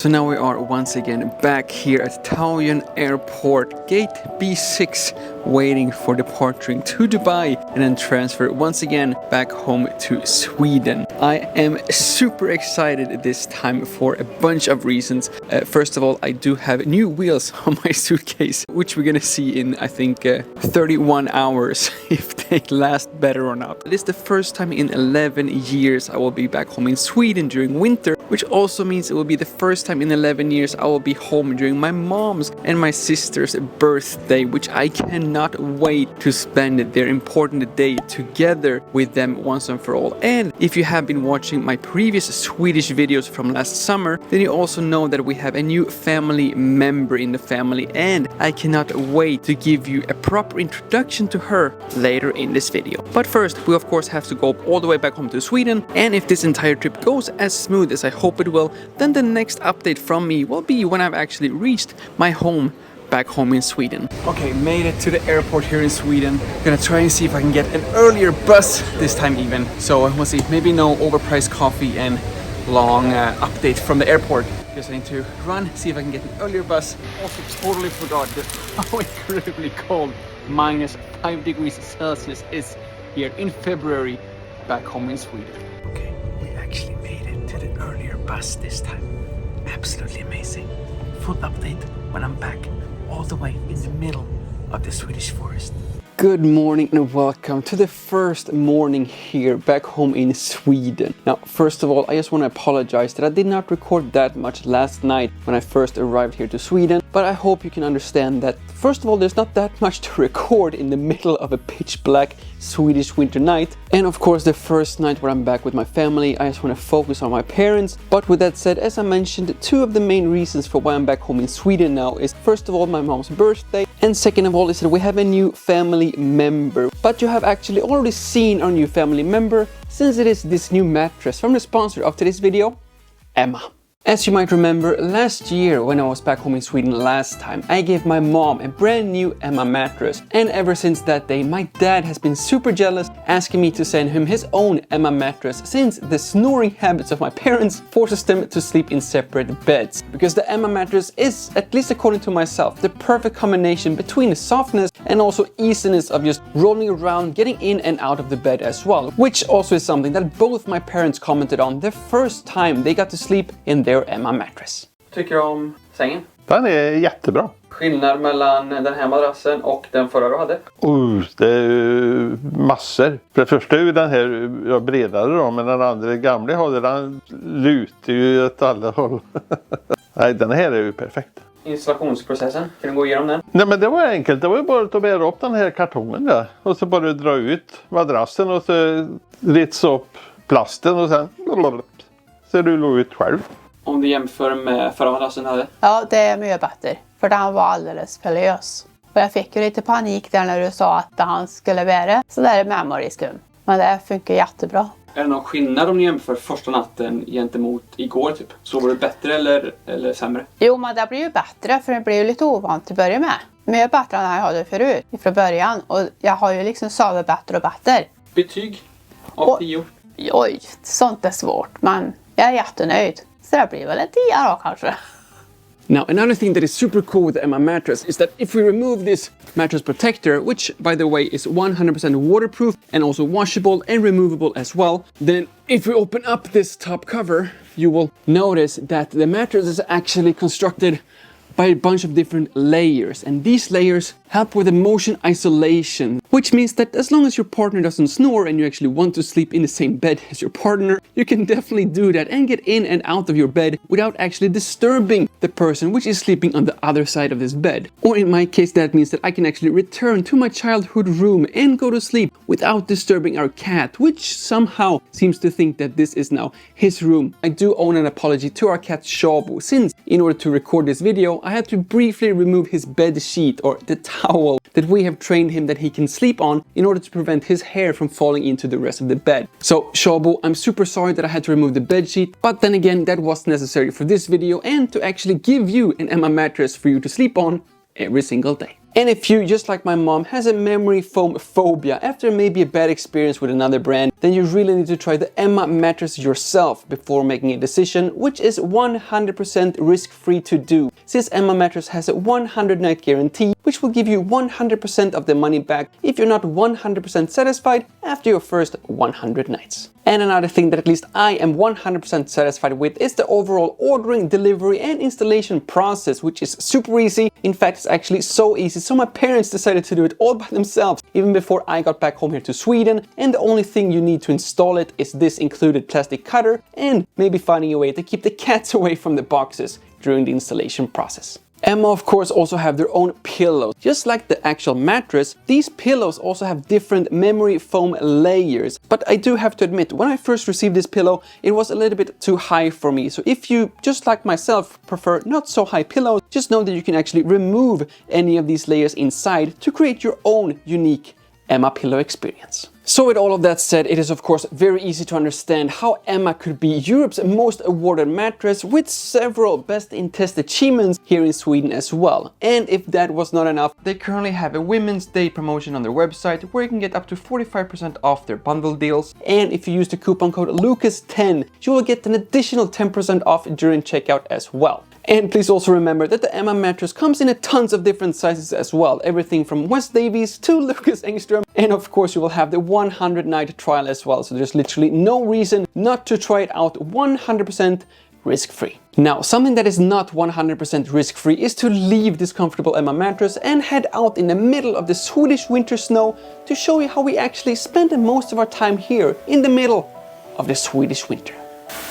So now we are once again back here at Taiwan Airport, gate B6, waiting for departing to Dubai and then transfer once again back home to Sweden. I am super excited this time for a bunch of reasons. First of all, I do have new wheels on my suitcase, which we're gonna see in, I think, 31 hours if they last better or not. It is the first time in 11 years I will be back home in Sweden during winter, which also means it will be the first time in 11 years I will be home during my mom's and my sister's birthday, which I cannot wait to spend their important day together with them once and for all. And if you have been watching my previous Swedish videos from last summer, then you also know that we have a new family member in the family, and I cannot wait to give you a proper introduction to her later in this video. But first, we of course have to go all the way back home to Sweden, and if this entire trip goes as smooth as I hope it will, then the next update from me will be when I've actually reached my home back home in Sweden. Okay, made it to the airport here in Sweden. Gonna try and see if I can get an earlier bus this time even. So we'll see, maybe no overpriced coffee and long update from the airport. Just I need to run, see if I can get an earlier bus. Also totally forgot just how incredibly cold -5 degrees Celsius is here in February back home in Sweden. Okay, we actually made it to the earlier bus this time. Absolutely amazing. Full update when I'm back all the way in the middle of the Swedish forest. Good morning and welcome to the first morning here back home in Sweden. Now, first of all, I just want to apologize that I did not record that much last night when I first arrived here to Sweden, but I hope you can understand that, first of all, there's not that much to record in the middle of a pitch black Swedish winter night. And of course, the first night where I'm back with my family, I just want to focus on my parents. But with that said, as I mentioned, two of the main reasons for why I'm back home in Sweden now is, first of all, my mom's birthday, and second of all is that we have a new family member. But you have actually already seen our new family member, since it is this new mattress from the sponsor of today's video, Emma. As you might remember, last year when I was back home in Sweden last time, I gave my mom a brand new Emma mattress. And ever since that day, my dad has been super jealous, asking me to send him his own Emma mattress, since the snoring habits of my parents forces them to sleep in separate beds. Because the Emma mattress is, at least according to myself, the perfect combination between the softness and also easiness of just rolling around, getting in and out of the bed as well. Which also is something that both my parents commented on the first time they got to sleep in their Emma mattress. Tycker du om sängen? Den är jättebra. Skillnad mellan den här madrassen och den förra du hade? Det är massor. För det första är ju den här bredare då, men den andra gamla hade den lutar ju åt alla håll. Nej, den här är ju perfekt. Installationsprocessen, kan du gå igenom den? Nej, men det var enkelt. Det var ju bara att bära upp den här kartongen där. Och så bara dra ut madrassen och så ritsa upp plasten och sen så du låg ut själv. Om du jämför med förra madrassen hade? Ja, det är mycket bättre. För den var alldeles för lös. Och jag fick ju lite panik där när du sa att han skulle vara så där memory skum. Men det funkar jättebra. Är det någon skillnad om ni jämför första natten gentemot igår typ? Så var det bättre eller sämre? Jo, men det blir ju bättre för det blir ju lite ovant till att börja med. Mycket bättre än jag hade förut från början. Och jag har ju liksom sovit bättre och bättre. Betyg av 10? Oj, sånt är svårt. Men jag är jättenöjd. Så det blir väl en 10 då kanske. Now, another thing that is super cool with the Emma mattress is that if we remove this mattress protector, which by the way is 100% waterproof and also washable and removable as well, then if we open up this top cover, you will notice that the mattress is actually constructed by a bunch of different layers, and these layers help with the motion isolation, which means that as long as your partner doesn't snore and you actually want to sleep in the same bed as your partner, you can definitely do that and get in and out of your bed without actually disturbing the person which is sleeping on the other side of this bed. Or in my case, that means that I can actually return to my childhood room and go to sleep without disturbing our cat, which somehow seems to think that this is now his room. I do own an apology to our cat Shabu, since in order to record this video, I had to briefly remove his bed sheet, or the towel that we have trained him that he can sleep on, in order to prevent his hair from falling into the rest of the bed. So Shabu, I'm super sorry that I had to remove the bed sheet, but then again, that was necessary for this video and to actually give you an Emma mattress for you to sleep on every single day. And if you, just like my mom, has a memory foam phobia after maybe a bad experience with another brand, then you really need to try the Emma mattress yourself before making a decision, which is 100% risk-free to do, since Emma mattress has a 100-night guarantee, which will give you 100% of the money back if you're not 100% satisfied after your first 100 nights. And another thing that at least I am 100% satisfied with is the overall ordering, delivery and installation process, which is super easy. In fact, it's actually so easy, so my parents decided to do it all by themselves even before I got back home here to Sweden, and the only thing you need to install it is this included plastic cutter and maybe finding a way to keep the cats away from the boxes during the installation process. Emma, of course, also have their own pillows. Just like the actual mattress, these pillows also have different memory foam layers. But I do have to admit, when I first received this pillow, it was a little bit too high for me. So if you, just like myself, prefer not so high pillows, just know that you can actually remove any of these layers inside to create your own unique Emma pillow experience. So with all of that said, it is of course very easy to understand how Emma could be Europe's most awarded mattress, with several best in test achievements here in Sweden as well. And if that was not enough, they currently have a Women's Day promotion on their website where you can get up to 45% off their bundle deals. And if you use the coupon code Lukas10, you will get an additional 10% off during checkout as well. And please also remember that the Emma mattress comes in a tons of different sizes as well, everything from Wes Davies to Lucas Engström, and of course you will have the 100-night trial as well, so there's literally no reason not to try it out 100% risk-free. Now, something that is not 100% risk-free is to leave this comfortable Emma mattress and head out in the middle of the Swedish winter snow to show you how we actually spend most of our time here in the middle of the Swedish winter.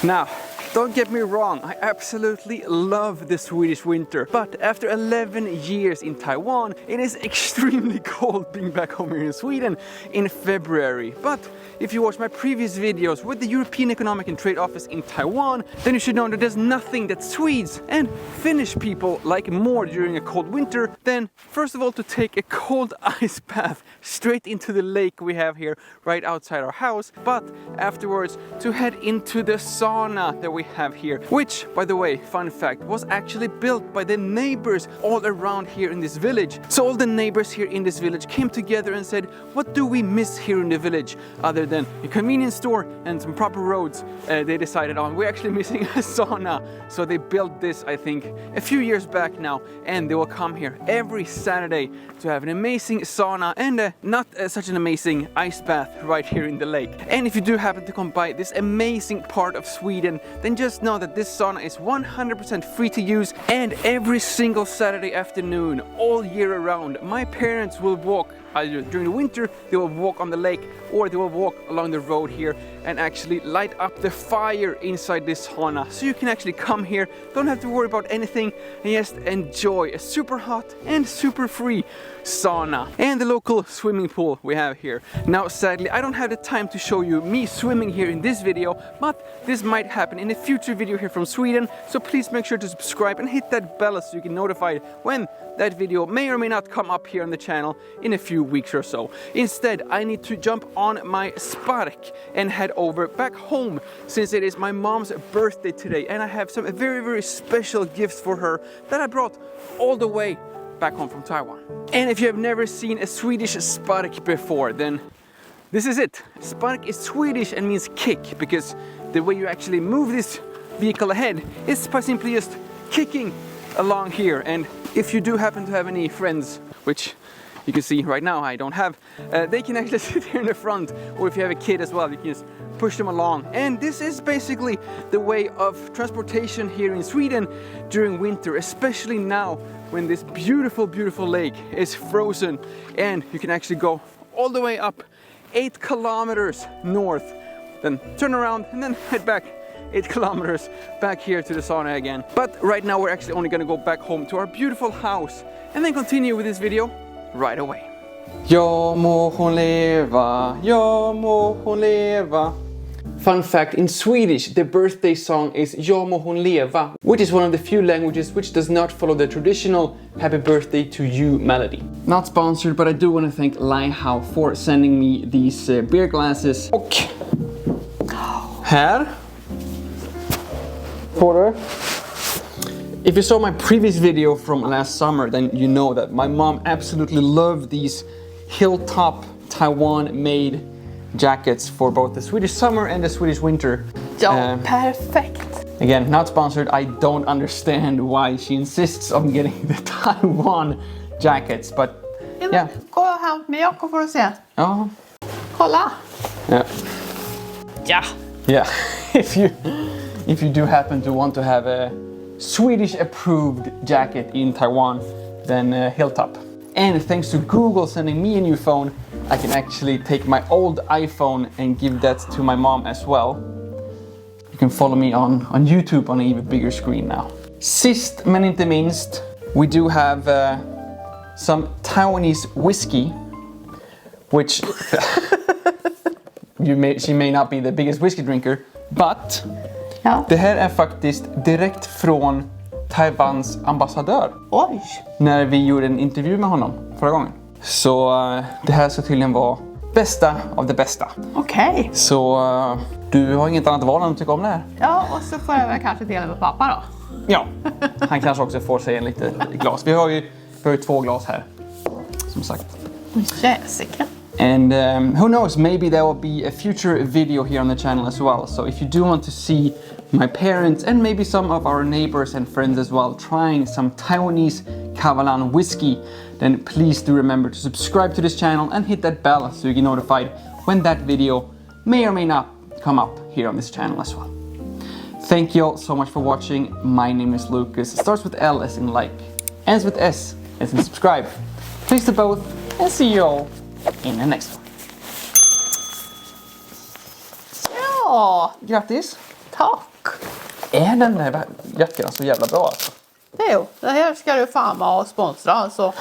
Now, don't get me wrong, I absolutely love the Swedish winter, but after 11 years in Taiwan, it is extremely cold being back home here in Sweden in February. But if you watch my previous videos with the European Economic and Trade Office in Taiwan, then you should know that there's nothing that Swedes and Finnish people like more during a cold winter than, first of all, to take a cold ice bath straight into the lake we have here right outside our house, but afterwards to head into the sauna that we have here, which, by the way, fun fact, was actually built by the neighbors all around here in this village. So all the neighbors here in this village came together and said, what do we miss here in the village other than a convenience store and some proper roads? They decided on, we're actually missing a sauna. So they built this, I think, a few years back now, and they will come here every Saturday to have an amazing sauna and not such an amazing ice bath right here in the lake. And if you do happen to come by this amazing part of Sweden, then just know that this sauna is 100% free to use, and every single Saturday afternoon, all year around, my parents will walk. Either during the winter, they will walk on the lake, or they will walk along the road here and actually light up the fire inside this sauna. So you can actually come here, don't have to worry about anything, and just enjoy a super hot and super free sauna and the local swimming pool we have here. Now, sadly, I don't have the time to show you me swimming here in this video, but this might happen in a future video here from Sweden. So please make sure to subscribe and hit that bell so you get notified when that video may or may not come up here on the channel in a few weeks or so. Instead, I need to jump on my Spark and head over back home, since it is my mom's birthday today and I have some very, very special gifts for her that I brought all the way back home from Taiwan. And if you have never seen a Swedish Spark before, then this is it. Spark is Swedish and means kick, because the way you actually move this vehicle ahead is by simply just kicking along here. And if you do happen to have any friends, which you can see right now I don't have, they can actually sit here in the front, or if you have a kid as well, you can just push them along. And this is basically the way of transportation here in Sweden during winter, especially now when this beautiful, beautiful lake is frozen, and you can actually go all the way up 8 kilometers north, then turn around and then head back 8 kilometers back here to the sauna again. But right now we're actually only gonna go back home to our beautiful house and then continue with this video right away. Ja må hon leva, ja må hon leva. Fun fact, in Swedish, the birthday song is Ja må hon leva, which is one of the few languages which does not follow the traditional Happy Birthday to You melody. Not sponsored, but I do want to thank Laihao for sending me these beer glasses. Och här får du If you saw my previous video from last summer, then you know that my mom absolutely loved these hilltop Taiwan-made jackets for both the Swedish summer and the Swedish winter. Ja, perfekt. Again, not sponsored. I don't understand why she insists on getting the Taiwan jackets, but yeah. Gå och hämt mjölk och får du se. Oh, Kolla. yeah. Ja. Yeah. If you do happen to want to have a Swedish approved jacket in Taiwan, then Hilltop. And thanks to Google sending me a new phone, I can actually take my old iPhone and give that to my mom as well. You can follow me on YouTube on an even bigger screen now. Sist men inte minst, we do have some Taiwanese whiskey, which she may not be the biggest whiskey drinker, but Ja. det här är faktiskt direkt från Taiwans ambassadör. Oj. När vi gjorde en intervju med honom förra gången. Så det här ska tydligen vara bästa av det bästa. Okej. Så du har inget annat val än att tycka om det här? Ja, och så får jag väl kanske dela med pappa då. Ja, han kanske också får sig en litet glas. Vi har ju 2 glas här, som sagt. Jessica. And who knows, maybe there will be a future video here on the channel as well. So if you do want to see my parents and maybe some of our neighbors and friends as well trying some Taiwanese Kavalan whiskey, then please do remember to subscribe to this channel and hit that bell so you get notified when that video may or may not come up here on this channel as well. Thank you all so much for watching. My name is Lucas. It starts with L as in like, ends with S as in subscribe. Thanks to both, and see you all in the next one. Ja, Grattis! tack. Är den här jackan så jävla bra alltså? Jo, det här ska du fan vara och sponsra så